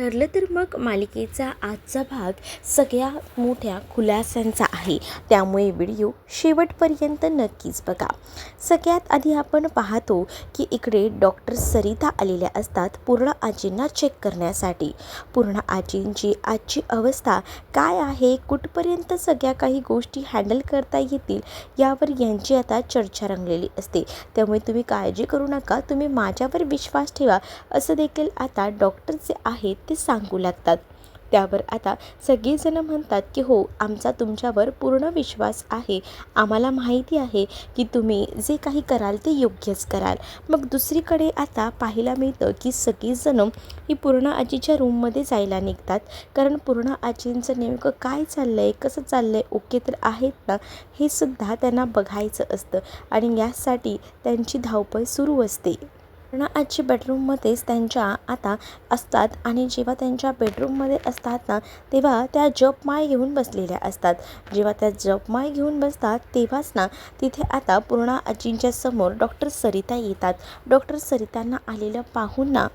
ठरलं तर मग मालिकेचा आजचा भाग सगळ्यात मोठ्या खुलास्यांचा आहे, त्यामुळे व्हिडिओ शेवटपर्यंत नक्कीच बघा. सगळ्यात आधी आपण पाहतो की इकडे डॉक्टर सरिता आलेल्या असतात पूर्ण आजींना चेक करण्यासाठी. पूर्ण आजींची आजची अवस्था काय आहे, कुठपर्यंत सगळ्या काही गोष्टी हँडल करता येतील यावर यांची आता चर्चा रंगलेली असते. त्यामुळे तुम्ही काळजी करू नका, तुम्ही माझ्यावर विश्वास ठेवा, असं देखील आता डॉक्टर जे आहेत ते सांगू लागतात. त्यावर आता सगळेजण म्हणतात की हो, आमचा तुमच्यावर पूर्ण विश्वास आहे, आम्हाला माहिती आहे की तुम्ही जे काही कराल ते योग्यच कराल. मग दुसरीकडे आता पाहायला मिळतं की सगळीजण ही पूर्ण आजीच्या रूममध्ये जायला निघतात, कारण पूर्ण आजींचं नेमकं काय चाललं आहे, कसं चाललं आहे, ओके तर आहेत ना, हे सुद्धा त्यांना बघायचं असतं आणि यासाठी त्यांची धावपळ सुरू असते. पूर्ण आजी बेडरूममध्येच त्यांच्या आता असतात आणि जेव्हा त्यांच्या बेडरूममध्ये असतात ना, तेव्हा त्या जपमाळ घेऊन बसलेल्या असतात. जेव्हा त्या जपमाळ घेऊन बसतात तेव्हाच ना तिथे आता पूर्ण आजींच्या समोर डॉक्टर सरिता येतात. डॉक्टर सरितांना आलेलं पाहून ना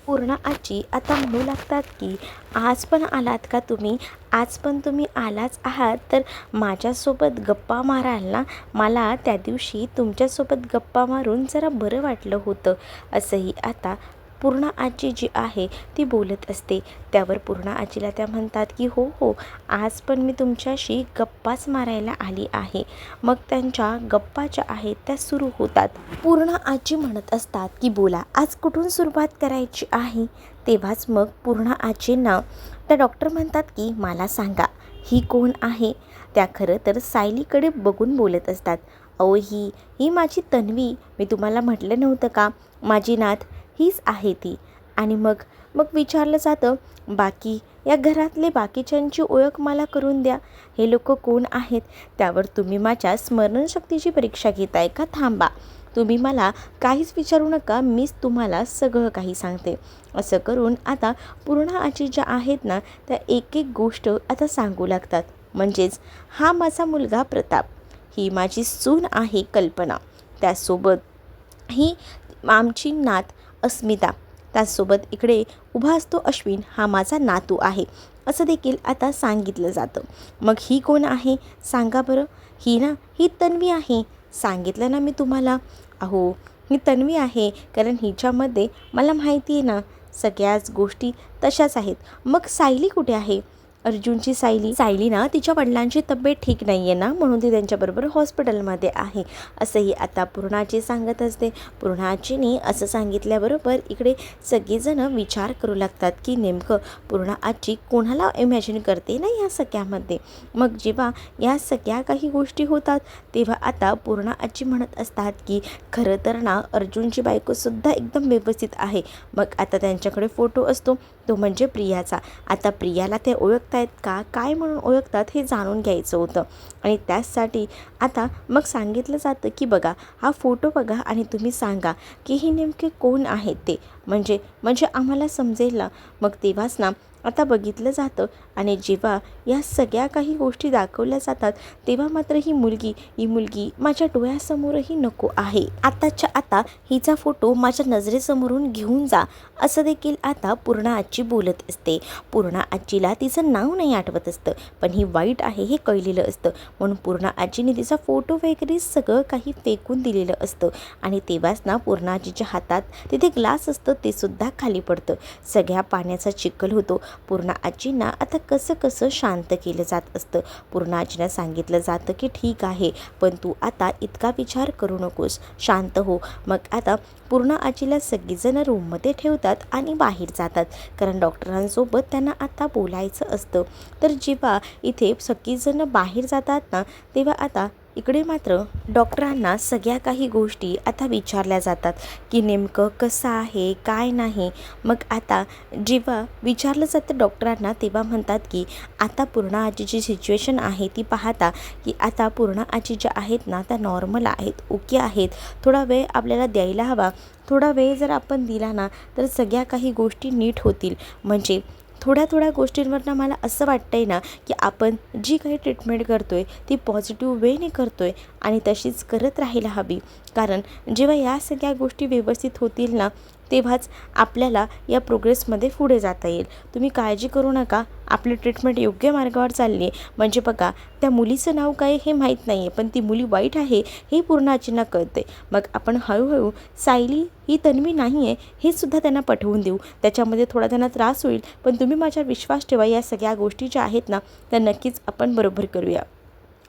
पूर्ण आजी आता म्हणू लागतात की आज पण आलात का तुम्ही, आज पण तुम्ही आलाच आहात तर माझ्यासोबत गप्पा माराल ना. मला त्या दिवशी तुमच्यासोबत गप्पा मारून जरा बरं वाटलं होतं, असंही आता पूर्ण आजी जी आहे ती बोलत असते. त्यावर पूर्ण आजीला त्या म्हणतात की हो हो, आज पण मी तुमच्याशी गप्पाच मारायला आली आहे. मग त्यांच्या गप्पा ज्या आहेत त्या सुरू होतात. पूर्ण आजी म्हणत असतात की बोला, आज कुठून सुरुवात करायची आहे. तेव्हाच मग पूर्ण आजींना त्या डॉक्टर म्हणतात की मला सांगा, ही कोण आहे. त्या खरं तर सायलीकडे बघून बोलत असतात. अहो, ही माझी तन्वी, मी तुम्हाला म्हटलं नव्हतं का, माझी नात हीच आहे ती. आणि मग मग विचारलं जातं, बाकी या घरातले बाकीच्यांची ओळख मला करून द्या, हे लोक कोण आहेत. त्यावर तुम्ही माझ्या स्मरणशक्तीची परीक्षा घेताय का, थांबा, तुम्ही मला काहीच विचारू नका, मीच तुम्हाला सगळं काही सांगते. असं करून आता पूर्ण आजी ज्या आहेत ना त्या एक एक गोष्ट आता सांगू लागतात. म्हणजेच हा माझा मुलगा प्रताप, ही माझी सून आहे कल्पना, त्यासोबत ही आमची नात अस्मिता, त्याचसोबत इकडे उभा असतो अश्विन, हा माझा नातू आहे, असं देखील आता सांगितलं जातं. मग ही कोण आहे सांगा बरं. ही तन्वी आहे, सांगितलं ना मी तुम्हाला. अहो, ही तन्वी आहे कारण हिच्यामध्ये मला माहिती आहे ना सगळ्याच गोष्टी तशाच आहेत. मग सायली कुठे आहे, अर्जुनची सायली ना तिच्या वडिलांची तब्येत ठीक नाही आहे ना, म्हणून ती त्यांच्याबरोबर हॉस्पिटलमध्ये आहे, असंही आता पूर्णाजी सांगत असते. पूर्णाजीने असं सांगितल्याबरोबर इकडे सगळेजणं विचार करू लागतात की नेमकं पूर्ण आजी कोणाला इमॅजिन करते ना या सगळ्यामध्ये. मग जेव्हा या सगळ्या काही गोष्टी होतात तेव्हा आता पूर्ण आजी म्हणत असतात की खरं तर ना अर्जुनची बायकोसुद्धा एकदम व्यवस्थित आहे. मग आता त्यांच्याकडे फोटो असतो, तो म्हणजे प्रियाचा. आता प्रियाला ते ओळखतायत का, काय म्हणून ओळखतात हे जाणून घ्यायचं होतं आणि त्याचसाठी आता मग सांगितलं जातं की बघा हा फोटो बघा आणि तुम्ही सांगा की ही नेमके कोण आहेत ते, म्हणजे आम्हाला समजेल ना. मग तेव्हाच ना आता बघितलं जातं आणि जेव्हा या सगळ्या काही गोष्टी दाखवल्या जातात तेव्हा मात्र ही मुलगी माझ्या डोळ्यासमोरही नको आहे. आताच्या आता हिचा फोटो माझ्या नजरेसमोरून घेऊन जा, असं देखील आता पूर्ण आजी बोलत असते. पूर्ण आजीला तिचं नाव नाही आठवत असतं, पण ही वाईट आहे हे कळलेलं असतं, म्हणून पूर्ण आजीने तिचा फोटो वगैरे सगळं काही फेकून दिलेलं असतं. आणि तेव्हाच ना पूर्ण आजीच्या हातात तिथे ग्लास असतं ते सुद्धा खाली पडतं. सगळ्या पाण्याचा चिखल होतो. पूर्ण आजींना आता कसं शांत केलं जात असतं. पूर्ण आजींना सांगितलं जातं की ठीक आहे, पण तू आता इतका विचार करू नकोस, शांत हो. मग आता पूर्ण आजीला सगळीजण रूममध्ये ठेवतात आणि बाहेर जातात, कारण डॉक्टरांसोबत त्यांना आता बोलायचं असतं. तर जेव्हा इथे सगळीजण बाहेर जातात ना तेव्हा आता इकडे मात्र डॉक्टरांना सगळ्या काही गोष्टी आता विचारल्या जातात की नेमकं कसं आहे काय नाही. मग आता जेव्हा विचारलं जातं डॉक्टरांना तेव्हा म्हणतात की आता पूर्ण आजीची सिच्युएशन आहे ती पाहता की आता पूर्ण आजी ज्या आहेत ना त्या नॉर्मल आहेत, ओके आहेत, थोडा वेळ आपल्याला द्यायला हवा. थोडा वेळ जर आपण दिला ना तर सगळ्या काही गोष्टी नीट होतील. म्हणजे थोड्या गोष्टींवरनं मला असं वाटतं आहे ना की आपण जी काही ट्रीटमेंट करतो आहे ती पॉझिटिव्ह वेने करतो आहे आणि तशीच करत राहायला हवी. कारण जेव्हा या सगळ्या गोष्टी व्यवस्थित होतील ना तेव्हाच आपल्याला या प्रोग्रेसमध्ये पुढे जाता येईल. तुम्ही काळजी करू नका, आपली ट्रीटमेंट योग्य मार्गावर चालली आहे. म्हणजे बघा, त्या मुलीचं नाव काय हे माहीत नाही आहे, पण ती मुली वाईट आहे हे पूर्ण आजींना कळते. मग आपण हळूहळू सायली ही तन्वी नाही आहे हे सुद्धा त्यांना पटवून देऊ. त्याच्यामध्ये थोडा त्यांना त्रास होईल, पण तुम्ही माझ्यावर विश्वास ठेवा, या सगळ्या गोष्टी ज्या आहेत ना त्या नक्कीच आपण बरोबर करूया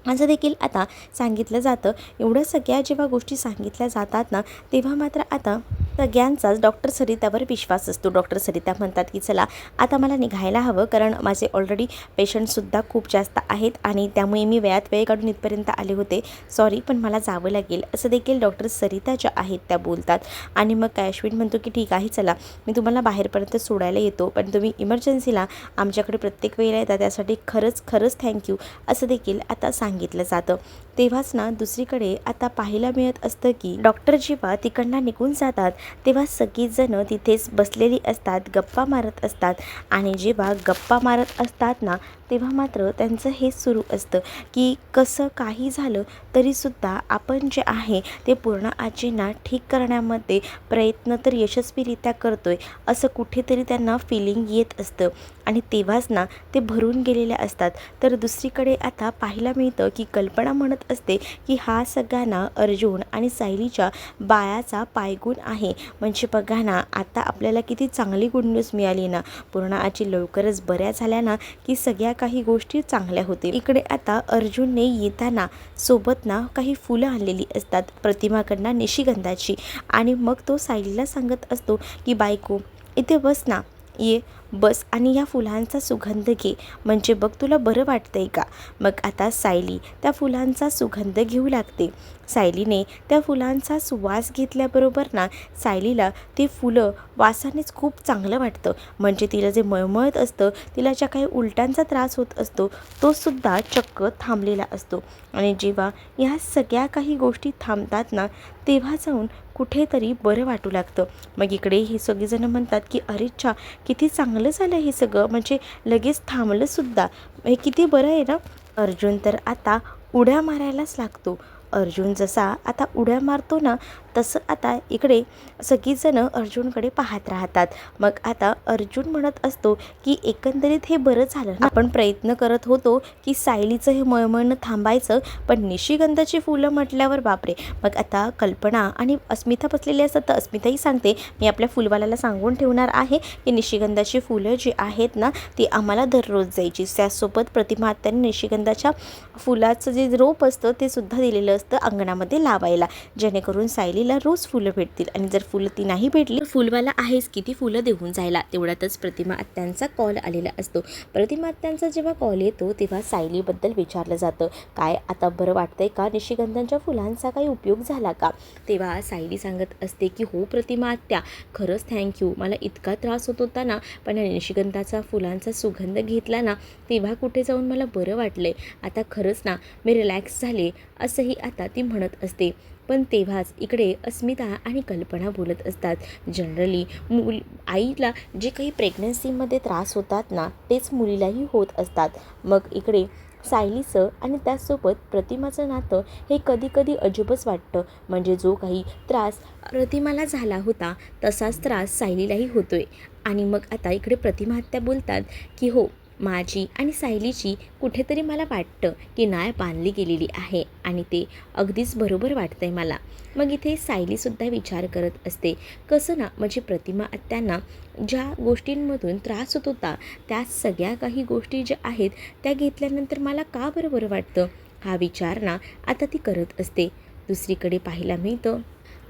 असं देखील आता सांगितलं जातं. एवढ्या सगळ्या जेव्हा गोष्टी सांगितल्या जातात ना तेव्हा मात्र आता सगळ्यांचाच डॉक्टर सरितावर विश्वास असतो. डॉक्टर सरिता म्हणतात की चला आता मला निघायला हवं, कारण माझे ऑलरेडी पेशंटसुद्धा खूप जास्त आहेत आणि त्यामुळे मी वेळात वेळ काढून इथपर्यंत आले होते. सॉरी, पण मला जावं लागेल असं देखील डॉक्टर सरिता ज्या आहेत त्या बोलतात. आणि मग काय अश्विन म्हणतो की ठीक आहे, चला मी तुम्हाला बाहेरपर्यंत सोडायला येतो, पण तुम्ही इमर्जन्सीला आमच्याकडे प्रत्येक वेळेला येतात त्यासाठी खरंच थँक्यू असं देखील आता सांगितलं जातं. तेव्हाच ना दुसरीकडे आता पाहायला मिळत असतं की डॉक्टर जेव्हा तिकडनं निघून जातात तेव्हा सगळीजणं तिथेच बसलेली असतात, गप्पा मारत असतात. आणि जेव्हा गप्पा मारत असतात ना तेव्हा मात्र त्यांचं हेच सुरू असतं की कसं काही झालं तरीसुद्धा आपण जे आहे ते पूर्ण आजींना ठीक करण्यामध्ये प्रयत्न तर यशस्वीरित्या करतोय असं कुठेतरी त्यांना फिलिंग येत असतं. आणि तेव्हाच ना ते भरून गेलेले असतात. तर दुसरीकडे आता पाहायला मिळतं की कल्पना म्हणत असते की हा सगळ्यांना अर्जुन आणि सायलीच्या बाळाचा पायगुण आहे. म्हणजे बघा ना, आता आपल्याला किती चांगली गुड न्यूज मिळाली ना, पूर्ण आजी लवकरच बऱ्या झाल्या ना की सगळ्या काही गोष्टी चांगल्या होतील. इकडे आता अर्जुनने येताना सोबत ना काही फुलं आणलेली असतात प्रतिमाकडनं निशिगंधाची. आणि मग तो सायलीला सांगत असतो की बायको इथे बस ना, ये बस आणि या फुलांचा सुगंध घे, म्हणजे बघ तुला बरं वाटतंय का. मग आता सायली त्या फुलांचा सुगंध घेऊ लागते. सायलीने त्या फुलांचा सुवास घेतल्याबरोबर ना सायलीला ते फुलं वासानेच खूप चांगलं वाटतं. म्हणजे तिला जे मळमळत असतं, तिला ज्या काही उलट्यांचा त्रास होत असतो तो सुद्धा चक्क थांबलेला असतो. आणि जेव्हा ह्या सगळ्या काही गोष्टी थांबतात ना तेव्हा जाऊन कुठेतरी बरं वाटू लागतं. मग इकडे हे सगळेजण म्हणतात की अरे च्छा, किती चांगलं झालं हे सगळं, म्हणजे लगेच थांबलंसुद्धा, हे किती बरं आहे ना. अर्जुन तर आता उड्या मारायलाच लागतो. अर्जुन जसा आता उड्या मारतो ना तसं आता इकडे सगळीजणं अर्जुनकडे पाहत राहतात. मग आता अर्जुन म्हणत असतो की एकंदरीत हे बरं झालं ना, आपण प्रयत्न करत होतो की सायलीचं हे मळमळणं थांबायचं, पण निशिगंधाची फुलं म्हटल्यावर बापरे. मग आता कल्पना आणि अस्मिता बसलेली असतात, तर अस्मिताही सांगते मी आपल्या फुलवाल्याला सांगून ठेवणार आहे की निशिगंधाची फुलं जी आहेत ना ती आम्हाला दररोज जायची. त्यासोबत प्रतिमा आत्याने निशिगंधाच्या फुलाचं जे रोप असतं ते सुद्धा दिलेलं असतं अंगणामध्ये लावायला, जेणेकरून सायलीला रोज फुलं भेटतील. आणि जर फुलं ती नाही भेटली तर फुलवाला आहेच की ती फुलं देऊन जायला. तेवढ्यातच प्रतिमा आत्यांचा कॉल आलेला असतो. प्रतिमा आत्यांचा जेव्हा कॉल येतो तेव्हा सायलीबद्दल विचारलं जातं, काय आता बरं वाटतंय का, निशिगंधांच्या फुलांचा काही उपयोग झाला का. तेव्हा सायली सांगत असते की हो प्रतिमा आत्या, खरंच थँक्यू, मला इतका त्रास होत होता ना, पण निशिगंधाचा फुलांचा सुगंध घेतला ना तेव्हा कुठे जाऊन मला बरं वाटलंय. आता खरंच ना मी रिलॅक्स झाले असंही आता ती म्हणत असते. पण तेव्हाच इकडे अस्मिता आणि कल्पना बोलत असतात. जनरली आईला जे काही प्रेग्नन्सीमध्ये त्रास होतात ना तेच मुलीलाही होत असतात. मग इकडे सायलीचं आणि त्याचसोबत प्रतिमाचं नातं हे कधी कधी अजबच वाटतं. म्हणजे जो काही त्रास प्रतिमाला झाला होता तसाच त्रास सायलीलाही होतोय. आणि मग आता इकडे प्रतिमा आत्या बोलतात की हो, माझी आणि सायलीची कुठेतरी मला वाटतं की नाळ बांधली गेलेली आहे आणि ते अगदीच बरोबर वाटतंय मला. मग इथे सायलीसुद्धा विचार करत असते, कसं ना म्हणजे प्रतिमा आत्यांना ज्या गोष्टींमधून त्रास होत होता त्या सगळ्या काही गोष्टी ज्या आहेत त्या घेतल्यानंतर मला का बरं वाटतं, हा विचार ना आता ती करत असते. दुसरीकडे पाहायला मिळतं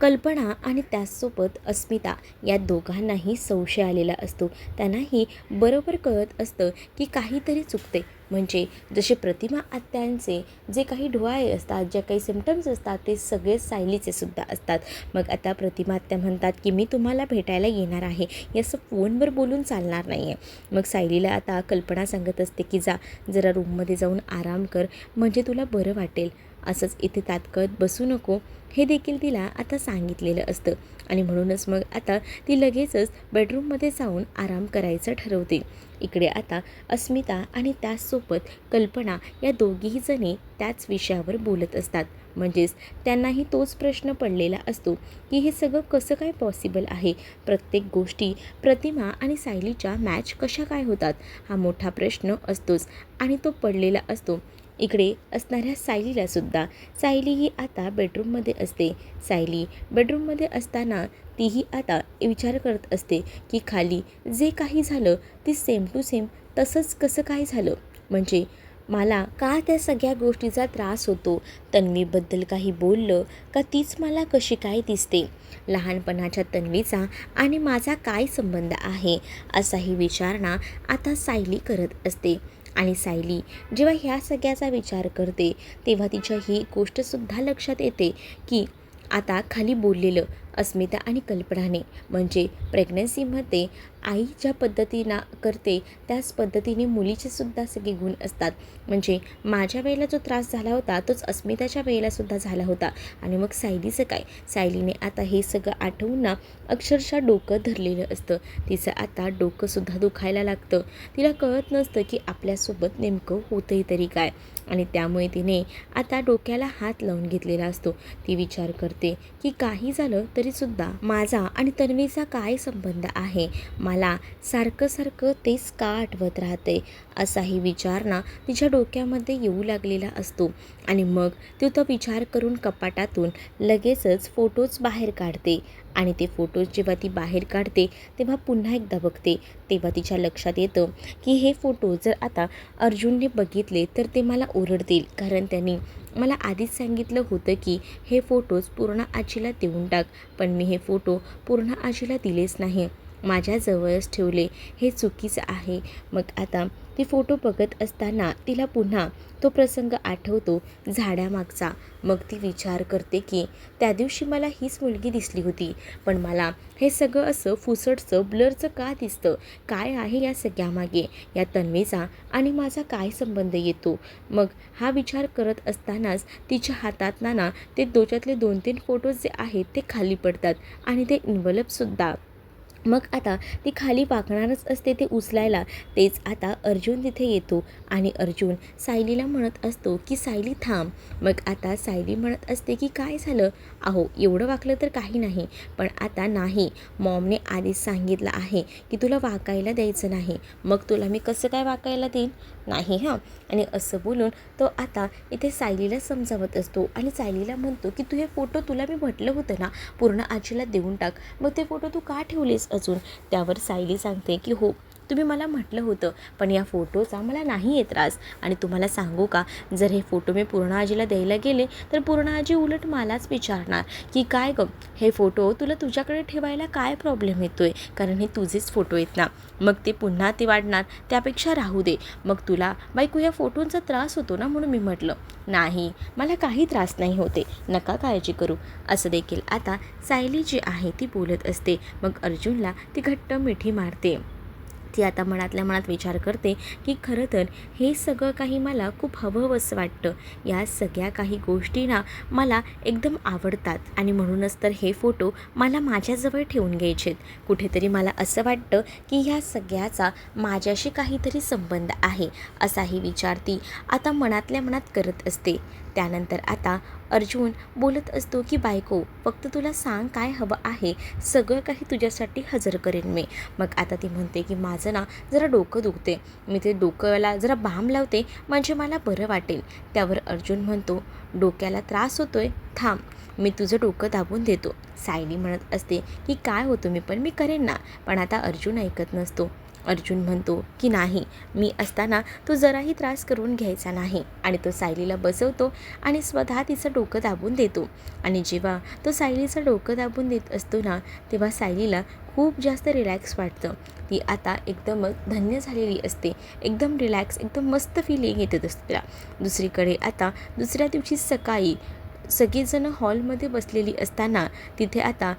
कल्पना आणि त्याचसोबत अस्मिता या दोघांनाही संशय आलेला असतो. त्यांनाही बरोबर कळत असतं की काहीतरी चुकते. म्हणजे जसे प्रतिमा आत्यांचे जे काही डोळे असतात, जे काही सिम्पटम्स असतात ते सगळे सायलीचे सुद्धा असतात. मग आता प्रतिमा आत्या म्हणतात की मी तुम्हाला भेटायला येणार आहे, हे असं फोनवर बोलून चालणार नाही आहे. मग सायलीला आता कल्पना सांगत असते की जा जरा रूममध्ये जाऊन आराम कर, म्हणजे तुला बरं वाटेल. असंच इथे तात्कळत बसू नको हे देखील तिला आता सांगितलेलं असतं. आणि म्हणूनच मग आता ती लगेचच बेडरूममध्ये जाऊन आराम करायचं ठरवते. इकडे आता अस्मिता आणि त्याचसोबत कल्पना या दोघीही जणी त्याच विषयावर बोलत असतात. म्हणजेच त्यांनाही तोच प्रश्न पडलेला असतो की हे सगळं कसं काय पॉसिबल आहे. प्रत्येक गोष्टी प्रतिमा आणि सायलीच्या मॅच कशा काय होतात हा मोठा प्रश्न असतोच आणि तो पडलेला असतो. इकडे असणाऱ्या सायलीलासुद्धा. सायली ही आता बेडरूममध्ये असते. सायली बेडरूममध्ये असताना तीही आता विचार करत असते की खाली जे काही झालं ते सेम टू सेम तसंच कसं काय झालं. म्हणजे मला का त्या सगळ्या गोष्टीचा त्रास होतो. तन्वीबद्दल काही बोललं का तीच मला कशी काय दिसते. लहानपणाच्या तन्वीचा आणि माझा काय संबंध आहे असाही विचार ना आता सायली करत असते. आणि सायली जेव्हा ह्या सगळ्याचा विचार करते तेव्हा तिच्या ही गोष्टसुद्धा लक्षात येते की आता खाली बोललेलं अस्मिता आणि कल्पनाने म्हणजे प्रेग्नन्सीमध्ये आई ज्या पद्धतीनं करते त्याच पद्धतीने मुलीचेसुद्धा सगळे गुण असतात. म्हणजे माझ्या वेळेला जो त्रास झाला होता तोच अस्मिताच्या वेळेलासुद्धा झाला होता. आणि मग सायलीचं काय. सायलीने आता हे सगळं आठवून ना अक्षरशः डोकं धरलेलं असतं. तिचं आता डोकंसुद्धा दुखायला लागतं. तिला कळत नसतं की आपल्यासोबत नेमकं होतंय तरी काय. आणि त्यामुळे तिने आता डोक्याला हात लावून घेतलेला असतो. ती विचार करते की काही झालं तरीसुद्धा माझा आणि तन्वीचा काय संबंध आहे. मला सारखं सारखं तेच का आठवत राहते असाही विचार ना तिच्या डोक्यामध्ये येऊ लागलेला असतो. आणि मग ती तो विचार करून कपाटातून लगेचच फोटोज बाहेर काढते. आणि ते फोटोज जेव्हा ती बाहेर काढते तेव्हा पुन्हा एकदा बघते तेव्हा तिच्या लक्षात येतं की हे फोटो जर आता अर्जुनने बघितले तर ते मला ओरडतील. कारण त्यांनी मला आधीच सांगितलं होतं की हे फोटोज पूर्ण आजीला देऊन टाक. पण मी हे फोटो पूर्ण आजीला दिलेच नाही. माझ्याजवळच ठेवले. हे चुकीचं आहे. मग आता ती फोटो बघत असताना तिला पुन्हा तो प्रसंग आठवतो झाडामागचा. मग ती विचार करते की त्या दिवशी मला हीच मुलगी दिसली होती. पण मला हे सगळं असं फुसटचं ब्लरचं का दिसतं. काय आहे या सगळ्यामागे. या तन्वीचा आणि माझा काय संबंध येतो. मग हा विचार करत असतानाच तिच्या हातात ना ते त्याच्यातले 2-3 फोटोज जे आहेत ते खाली पडतात. आणि ते इन्व्हलपसुद्धा. मग आता ती खाली वाकणारच असते ते उचलायला. तेच आता अर्जुन तिथे येतो. आणि अर्जुन सायलीला म्हणत असतो की सायली थांब. मग आता सायली म्हणत असते की काय झालं. अहो एवढं वाकलं तर काही नाही. पण आता नाही. मॉमने आधीच सांगितलं आहे की तुला वाकायला द्यायचं नाही. मग तुला मी कसं काय वाकायला देईन. नाही हां. आणि असं बोलून तो आता इथे सायलीला समजावत असतो. आणि सायलीला म्हणतो की तू हे फोटो तुला मी म्हटलं होतं ना पूर्ण आजीला देऊन टाक. मग ते फोटो तू का ठेवलेस अजून. त्यावर सायली सांगते की हो तुम्ही मला म्हटलं होतं पण या फोटोचा मला नाही आहे त्रास. आणि तुम्हाला सांगू का जर हे फोटो मी पूर्ण आजीला द्यायला गेले तर पूर्ण आजी उलट मलाच विचारणार की काय गं हे फोटो तुला तुझ्याकडे ठेवायला काय प्रॉब्लेम येतोय. कारण हे तुझेच फोटो आहेत ना. मग ते पुन्हा ते वाढणार. त्यापेक्षा राहू दे. मग तुला बायको या फोटोंचा त्रास होतो ना म्हणून मी म्हटलं. नाही मला काही त्रास नाही होते. नका काळजी करू. असं देखील आता सायली जी आहे ती बोलत असते. मग अर्जुनला ती घट्ट मिठी मारते. ती आता मनातल्या मनात विचार करते की खरं तर हे सगळं काही मला खूप हवंहवंसं वाटतं. या सगळ्या काही गोष्टी ना मला एकदम आवडतात. आणि म्हणूनच तर हे फोटो मला माझ्याजवळ ठेवून घ्यायचेत. कुठेतरी मला असं वाटतं की ह्या सगळ्याचा माझ्याशी काहीतरी संबंध आहे. असाही विचार ती आता मनातल्या मनात करत असते. त्यानंतर आता अर्जुन बोलत असतो की बायको फक्त तुला सांग काय हवं आहे. सगळं काही तुझ्यासाठी हजर करेन मी. मग आता ती म्हणते की माझं ना जरा डोकं दुखते. मी ते डोक्याला जरा बाम लावते म्हणजे मला बरं वाटेल. त्यावर अर्जुन म्हणतो डोक्याला त्रास होतोय थांब मी तुझं डोकं दाबून देतो. सायली म्हणत असते की काय होतं मी करेन ना. पण आता अर्जुन ऐकत नसतो. अर्जुन म्हणतो की नाही मी असताना तो जराही त्रास करून घ्यायचा नाही. आणि तो सायलीला बसवतो आणि स्वतः तिचं डोकं दाबून देतो. आणि जेव्हा तो सायलीचं डोकं दाबून देत असतो ना तेव्हा सायलीला खूप जास्त रिलॅक्स वाटतं. ती आता एकदमच धन्य झालेली असते. एकदम रिलॅक्स एकदम मस्त फिलिंग येत असते तिला. दुसरीकडे आता दुसऱ्या दिवशी सकाळी सगळीजणं हॉलमध्ये बसलेली असताना तिथे आता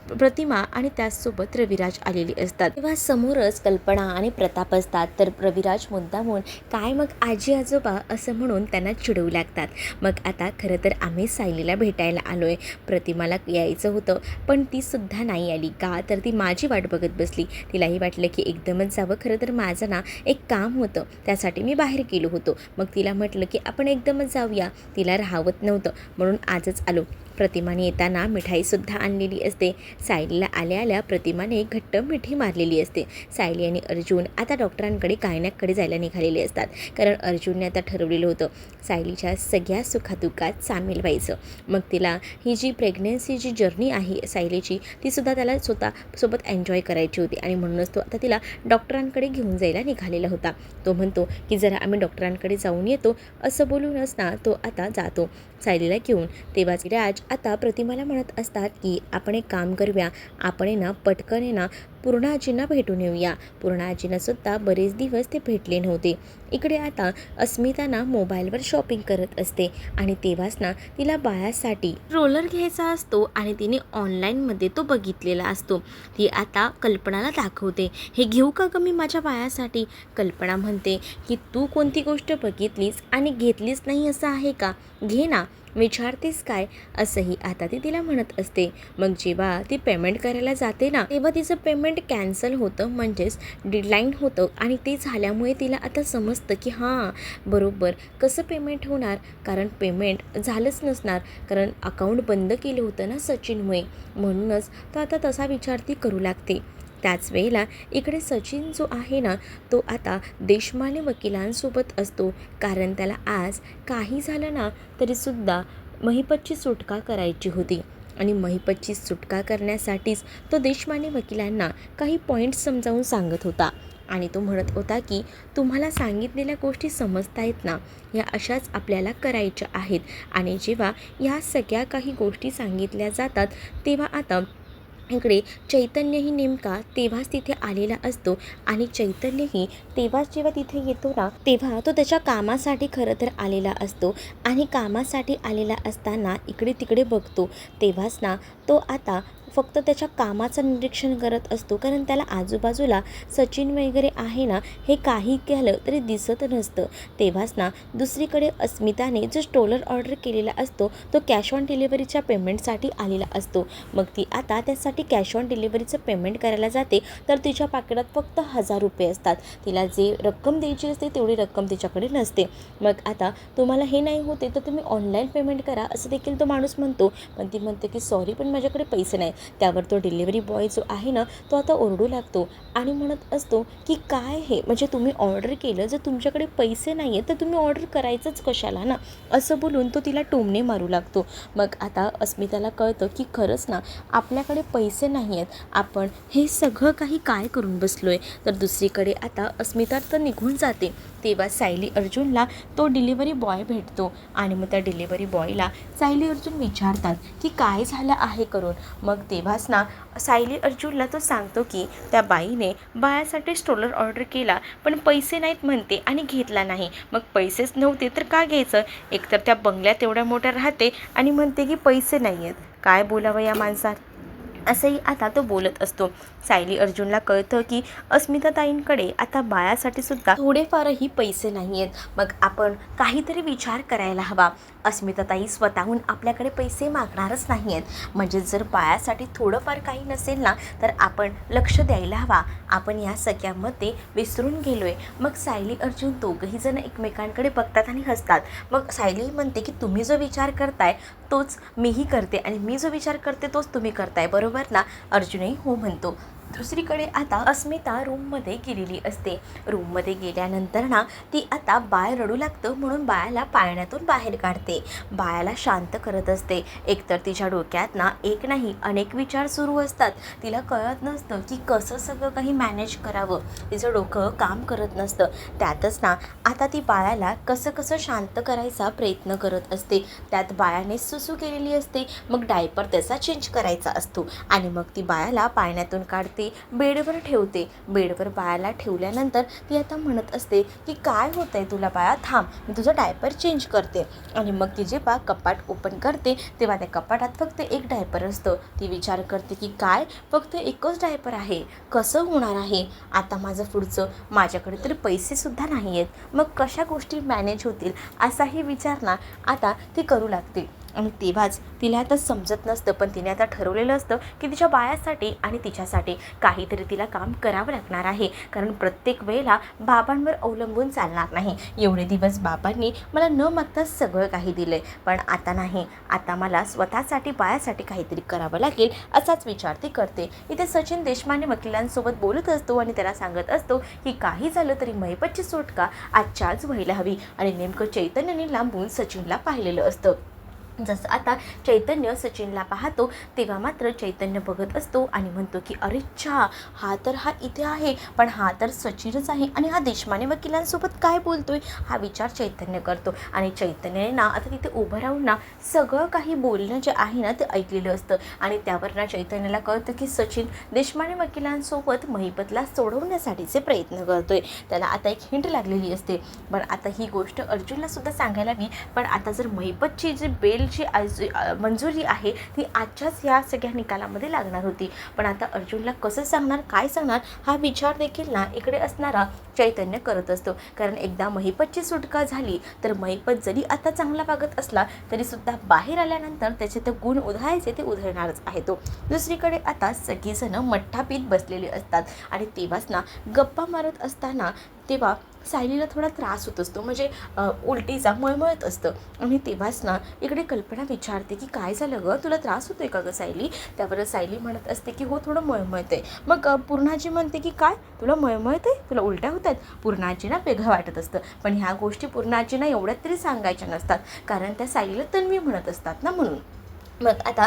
प्रतिमा आणि त्याचसोबत रविराज आलेली असतात. तेव्हा समोरच कल्पना आणि प्रताप असतात. तर रविराज मुद्दामून काय मग आजी आजोबा असं म्हणून त्यांना चिडवू लागतात. मग आता खरं तर आम्ही सायलीला भेटायला आलोय. प्रतिमाला यायचं होतं पण ती सुद्धा नाही आली. का तर ती माझी वाट बघत बसली. तिलाही वाटलं की एकदमच जावं. खरं तर माझं ना एक काम होतं, त्यासाठी मी बाहेर गेलो होतो. मग तिला म्हटलं की आपण एकदमच जाऊया. तिला राहवत नव्हतं म्हणून आजच आलो. प्रतिमाने येताना मिठाईसुद्धा आणलेली असते. सायलीला आल्या आल्या प्रतिमाने घट्ट मिठी मारलेली असते. सायली आणि अर्जुन आता डॉक्टरांकडे गायण्याकडे जायला निघालेले असतात. कारण अर्जुनने आता ठरवलेलं होतं सायलीच्या सगळ्या सुखादुःखात सामील व्हायचं. मग तिला ही जी प्रेग्नन्सी जी जर्नी आहे सायलीची तीसुद्धा त्याला सोबत एन्जॉय करायची होती आणि म्हणूनच तो आता तिला डॉक्टरांकडे घेऊन जायला निघालेला होता. तो म्हणतो की जरा आम्ही डॉक्टरांकडे जाऊन येतो असं बोलूनच ना तो आता जातो सायलीला घेऊन. तेव्हा राज आता प्रतिमाला म्हणत असतात की आपण एक काम करूया, आपण ना पटकन ना पूर्णाजींना भेटून येऊया. पूर्णाजींनासुद्धा बरेच दिवस ते भेटले नव्हते. इकडे आता अस्मिता ना मोबाईलवर शॉपिंग करत असते आणि तेव्हाच ना तिला बाळासाठी रोलर घ्यायचा असतो आणि तिने ऑनलाईनमध्ये तो बघितलेला असतो. ती आता कल्पनाला दाखवते, हे घेऊ का ग मी माझ्या बाळासाठी. कल्पना म्हणते की तू कोणती गोष्ट बघितलीस आणि घेतलीच नाही असं आहे का, घे ना, विचारतेस काय, असंही आता ती तिला म्हणत असते. मग जेव्हा ती पेमेंट करायला जाते ना तेव्हा तिचं पेमेंट कॅन्सल होतं, म्हणजेच डेडलाईन होतं आणि ते झाल्यामुळे तिला आता समजतं की हां बरोबर कसं पेमेंट होणार, कारण पेमेंट झालंच नसणार, कारण अकाउंट बंद केलं होतं ना सचिनमुळे. म्हणूनच तर आता तसा विचार ती करू लागते. त्याच वेळेला इकडे सचिन जो आहे ना तो आता देशमाने वकिलांसोबत असतो. कारण त्याला आज काही झालं ना तरीसुद्धा महिपतची सुटका करायची होती आणि महिपतची सुटका करण्यासाठीच तो देशमाने वकिलांना काही पॉईंट्स समजावून सांगत होता. आणि तो म्हणत होता की तुम्हाला सांगितलेल्या गोष्टी समजतायत ना, या अशाच आपल्याला करायच्या आहेत. आणि जेव्हा या सगळ्या काही गोष्टी सांगितल्या जातात तेव्हा आता इकडे चैतन्यही नेमका तेव्हाच तिथे आलेला असतो आणि चैतन्यही तेव्हाच जेव्हा तिथे येतो ना तेव्हा तो त्याच्या कामासाठी खरं तर आलेला असतो. आणि कामासाठी आलेला असताना इकडे तिकडे बघतो तेव्हाच ना तो आता फक्त त्याच्या कामाचं निरीक्षण करत असतो. कारण त्याला आजूबाजूला सचिन वगैरे आहे ना हे काही केलं तरी दिसत नसतं. तेव्हाच ना दुसरीकडे अस्मिताने जो स्टोलर ऑर्डर केलेला असतो तो कॅश ऑन डिलिव्हरीच्या पेमेंटसाठी आलेला असतो. मग ती आता त्यासाठी कॅश ऑन डिलिव्हरीचं पेमेंट करायला जाते तर तिच्या पाकिटात फक्त 1000 रुपये असतात. तिला जे रक्कम द्यायची असते तेवढी रक्कम तिच्याकडे नसते. मग आता तुम्हाला हे नाही होते तर तुम्ही ऑनलाईन पेमेंट करा असं देखील तो माणूस म्हणतो. पण ती म्हणते की सॉरी पण माझ्याकडे पैसे नाही. त्यावर तो डिलिव्हरी बॉय जो आहे ना तो आता ओरडू लागतो आणि म्हणत असतो की काय हे, म्हणजे तुम्ही ऑर्डर केलं, जर तुमच्याकडे पैसे नाही आहेत तर तुम्ही ऑर्डर करायचंच कशाला ना, असं बोलून तो तिला टोमणे मारू लागतो. मग आता अस्मिताला कळतं की खरंच ना आपल्याकडे पैसे नाही आहेत, आपण हे सगळं काही काय करून बसलो आहे. तर दुसरीकडे आता अस्मिता तर निघून जाते. तेव्हा सायली अर्जुनला तो डिलिव्हरी बॉय भेटतो आणि मग त्या डिलिव्हरी बॉयला सायली अर्जुन विचारतात की काय झालं आहे करून. मग तेव्हाच ना सायली अर्जुनला तो सांगतो की त्या बाईने बाळासाठी स्टोलर ऑर्डर केला पण पैसे नाहीत म्हणते आणि घेतला नाही. मग पैसेच नव्हते तर का घ्यायचं, एकतर त्या बंगल्यात एवढ्या मोठ्या राहते आणि म्हणते की पैसे नाही आहेत, काय बोलावं या माणसात, असंही आता तो बोलत असतो. सायली अर्जुनला कळतं की अस्मिताताईंकडे आता बाळासाठी सुद्धा थोडेफारही पैसे नाही आहेत. मग आपण काहीतरी विचार करायला हवा. अस्मिताताई स्वतःहून आपल्याकडे पैसे मागणारच नाही आहेत, म्हणजे जर बाळासाठी थोडंफार काही नसेल ना तर आपण लक्ष द्यायला हवा. आपण या सगळ्यामध्ये विसरून गेलो आहे. मग सायली अर्जुन दोघंही जण एकमेकांकडे बघतात आणि हसतात. मग सायली म्हणते की तुम्ही जो विचार करताय तोच मीही करते आणि मी जो विचार करते तोच तुम्ही करताय, बरोबर ना. अर्जुनही हो म्हणतो. दुसरीकडे आता अस्मिता रूममध्ये गेलेली असते. रूममध्ये गेल्यानंतर ना ती आता बाळ रडू लागतं म्हणून बाळाला पाळण्यातून बाहेर काढते. बाळाला शांत करत असते. एकतर तिच्या डोक्यात ना एक नाही अनेक विचार सुरू असतात. तिला कळत नसतं की कसं सगळं काही मॅनेज करावं, तिचं डोकं काम करत नसतं. त्यातच ना आता ती बाळाला कसं शांत करायचा प्रयत्न करत असते. त्यात बाळाने सुसू केलेली असते. मग डायपर त्याचा चेंज करायचा असतो आणि मग ती बाळाला पाळण्यातून काढते असते बेडवर ठेवते. बेडवर बाळाला ठेवल्यानंतर ती आता म्हणत असते की काय होतं आहे तुला बाळा, थांब मी तुझं डायपर चेंज करते. आणि मग ती जेव्हा कपाट ओपन करते तेव्हा त्या कपाटात फक्त एक डायपर असतं. ती विचार करते की काय, फक्त एकच डायपर आहे, कसं होणार आहे आता माझं पुढचं, माझ्याकडे तर पैसेसुद्धा नाही आहेत, मग कशा गोष्टी मॅनेज होतील असाही विचार ना आता ती करू लागते. आणि तेव्हाच तिला आता समजत नसतं, पण तिने आता ठरवलेलं असतं की तिच्या बाळासाठी आणि तिच्यासाठी काहीतरी तिला काम करावं लागणार आहे. कारण प्रत्येक वेळेला बाबांवर अवलंबून चालणार नाही. एवढे दिवस बाबांनी मला न मागता सगळं काही दिलं आहे, पण आता नाही, आता मला स्वतःसाठी बाळासाठी काहीतरी करावं लागेल असाच विचार ती करते. इथे सचिन देशपांडे वकिलांसोबत बोलत असतो आणि त्याला सांगत असतो की काही झालं तरी महिपतची सुटका आजच्या आज व्हायला हवी. आणि नेमकं चैतन्यने लांबून सचिनला पाहिलेलं असतं. जसं आता चैतन्य सचिनला पाहतो तेव्हा मात्र चैतन्य बघत असतो आणि म्हणतो की अरे च्छा, हा इथे आहे, पण हा तर सचिनच आहे आणि हा देशपांडे वकिलांसोबत काय बोलतोय हा विचार चैतन्य करतो. आणि चैतन्याने ना आता तिथे उभं राहून ना सगळं काही बोलणं जे आहे ना ते ऐकलेलं असतं. आणि त्यावर ना चैतन्याला कळतं की सचिन देशपांडे वकिलांसोबत महिपतला सोडवण्यासाठीचे प्रयत्न करतोय. त्याला आता एक हिंट लागलेली असते. पण आता ही गोष्ट अर्जुनला सुद्धा सांगायला हवी. पण आता जर महिपतची जी बेल मंजुरी आहे ती आजच्याच या सगळ्या निकालामध्ये लागणार होती, पण आता अर्जुनला कसं सांगणार, काय सांगणार हा विचार देखील ना इकडे असणारा चैतन्य करत असतो. कारण एकदा महिपतची सुटका झाली तर महिपत जरी आता चांगला वागत असला तरी सुद्धा बाहेर आल्यानंतर त्याचे ते गुण उधळायचे ते उधळणारच आहे तो. दुसरीकडे आता सगळीजण मठ्ठा पीत बसलेले असतात आणि तेव्हाच ना गप्पा मारत असताना तेव्हा सायलीला थोडा त्रास होत असतो, म्हणजे उलटीचा मळमळत असतं. आणि तेव्हाच ना इकडे कल्पना विचारते की काय झालं गं, तुला त्रास होतोय का गं सायली. त्यावर सायली म्हणत असते की हो थोडं मळमळतंय. मग पूर्णाजी म्हणते की काय तुला मळमळतंय, तुला उलट्या होत आहेत. पूर्णाजीना वेगळं वाटत असतं, पण ह्या गोष्टी पूर्णाजीना एवढ्यात तरी सांगायच्या नसतात, कारण त्या सायलीला तन्वी म्हणत असतात ना म्हणून. मग आता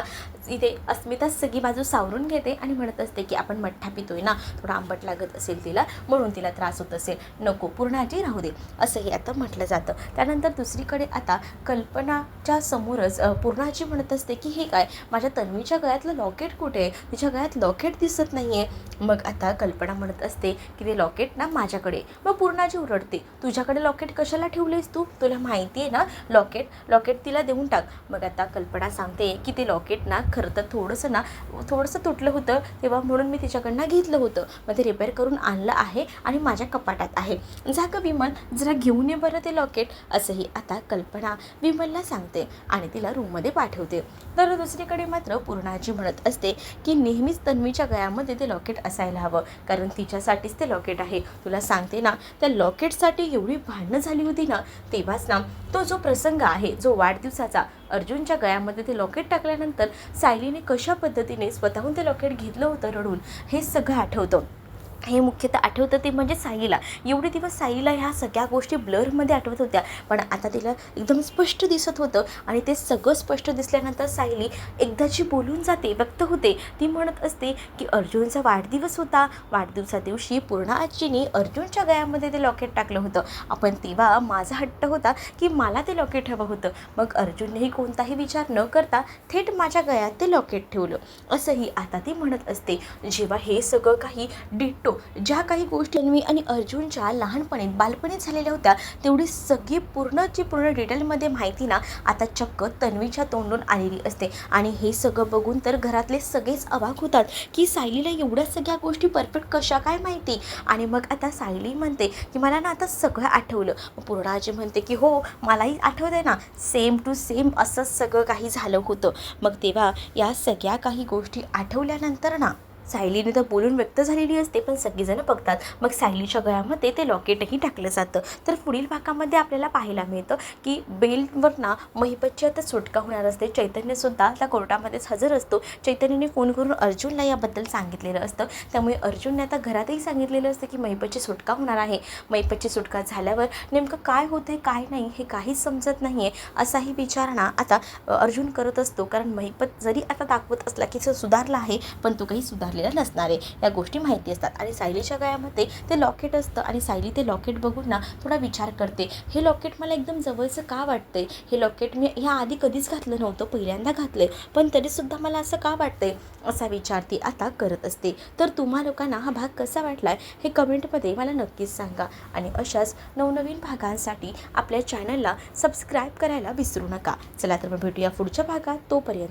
इथे अस्मिता सगळी बाजू सावरून घेते आणि म्हणत असते की आपण मठ्ठा पितोय ना, थोडा आंबट लागत असेल तिला म्हणून तिला त्रास होत असेल, नको पूर्णाजी राहू दे असंही आता म्हटलं जातं. त्यानंतर दुसरीकडे आता कल्पनाच्या समोरच पूर्णाजी म्हणत असते की हे काय, माझ्या तन्वीच्या गळ्यातलं लॉकेट कुठे आहे, तिच्या गळ्यात लॉकेट दिसत नाही आहे. मग आता कल्पना म्हणत असते की ते लॉकेट ना माझ्याकडे. मग पूर्णाजी ओरडते तुझ्याकडे लॉकेट कशाला ठेवलेस तू, तुला माहिती आहे ना लॉकेट तिला देऊन टाक. मग आता कल्पना सांगते की ते लॉकेट ना खरं तर थोडंसं तुटलं होतं तेव्हा म्हणून मी तिच्याकडनं घेतलं होतं, मग ते रिपेअर करून आणलं आहे आणि माझ्या कपाटात आहे, जा गं विमल जरा घेऊन ये बरं ते लॉकेट असंही आता कल्पना विमलला सांगते आणि तिला रूममध्ये पाठवते. तर दुसरीकडे मात्र पूर्णाजी म्हणत असते की नेहमीच तन्वीच्या गळ्यामध्ये ते लॉकेट असायला हवं, कारण तिच्यासाठीच ते लॉकेट आहे. तुला सांगते ना त्या लॉकेटसाठी एवढी भांडणं झाली होती ना, तेव्हाच ना तो जो प्रसंग आहे जो वाढदिवसाचा, अर्जुनच्या गळ्यामध्ये ते लॉकेट टाकल्यानंतर सायलीने कशा पद्धतीने स्वतःहून ते लॉकेट घेतलं होतं रडून, हे सगळं आठवतं. हे मुख्यतः आठवतं ते म्हणजे सायलीला. एवढे दिवस सायलीला ह्या सगळ्या गोष्टी ब्लरमध्ये आठवत होत्या, पण आता तिला एकदम स्पष्ट दिसत होतं. आणि ते सगळं स्पष्ट दिसल्यानंतर सायली एकदाची बोलून जाते, व्यक्त होते. ती म्हणत असते की अर्जुनचा वाढदिवस होता, वाढदिवसा दिवशी पूर्ण आजीने अर्जुनच्या गळ्यामध्ये ते लॉकेट टाकलं होतं, आपण तेव्हा माझा हट्ट होता की मला ते लॉकेट हवं होतं, मग अर्जुननेही कोणताही विचार न करता थेट माझ्या गळ्यात ते लॉकेट ठेवलं असंही आता ती म्हणत असते. जेव्हा हे सगळं काही डिट्टो ज्या काही गोष्टी तन्वी आणि अर्जुनच्या लहानपणी बालपणीत झालेल्या होत्या तेवढी सगळी पूर्ण डिटेलमध्ये माहिती ना आता चक्क तन्वीच्या तोंडून आलेली असते. आणि हे सगळं बघून तर घरातले सगळेच अवाक होतात की सायलीला एवढ्या सगळ्या गोष्टी परफेक्ट कशा काय माहिती. आणि मग आता सायली म्हणते की मला ना आता सगळं आठवलं. पूर्णाजी म्हणते की हो मलाही आठवतंय ना, सेम टू सेम असंच सगळं काही झालं होतं. मग तेव्हा या सगळ्या काही गोष्टी आठवल्यानंतर ना सायलीने तर बोलून व्यक्त झालेली असते, पण सगळीजण बघतात. मग सायलीच्या गळ्यामध्ये ते लॉकेटही टाकलं जातं. तर पुढील भागामध्ये आपल्याला पाहायला मिळतं की बेलवर ना महिपतची आता सुटका होणार असते. चैतन्यसुद्धा त्या कोर्टामध्येच हजर असतो. चैतन्यने फोन करून अर्जुनला याबद्दल सांगितलेलं असतं, त्यामुळे अर्जुनने आता घरातही सांगितलेलं असतं की महिपतची सुटका होणार आहे. महिपतची सुटका झाल्यावर नेमकं काय होते काय नाही हे काहीच समजत नाही आहे असाही विचार ना आता अर्जुन करत असतो. कारण महिपत जरी आता दाखवत असला की तो सुधारला आहे, पण तो काही सुधारलेला घातलेला नसणार आहे या गोष्टी माहिती असतात. आणि सायलीच्या गळ्यामध्ये ते लॉकेट असतं आणि सायली ते लॉकेट बघून ना थोडा विचार करते, हे लॉकेट मला एकदम जवळचं का वाटतंय, हे लॉकेट मी ह्या आधी कधीच घातलं नव्हतं, पहिल्यांदा घातलंय, पण तरीसुद्धा मला असं का वाटतंय, असा विचार ती आता करत असते. तर तुम्हा लोकांना हा भाग कसा वाटलाय हे कमेंटमध्ये मला नक्कीच सांगा. आणि अशाच नवनवीन भागांसाठी आपल्या चॅनलला सबस्क्राईब करायला विसरू नका. चला तर मग भेटूया पुढच्या भागात. तोपर्यंत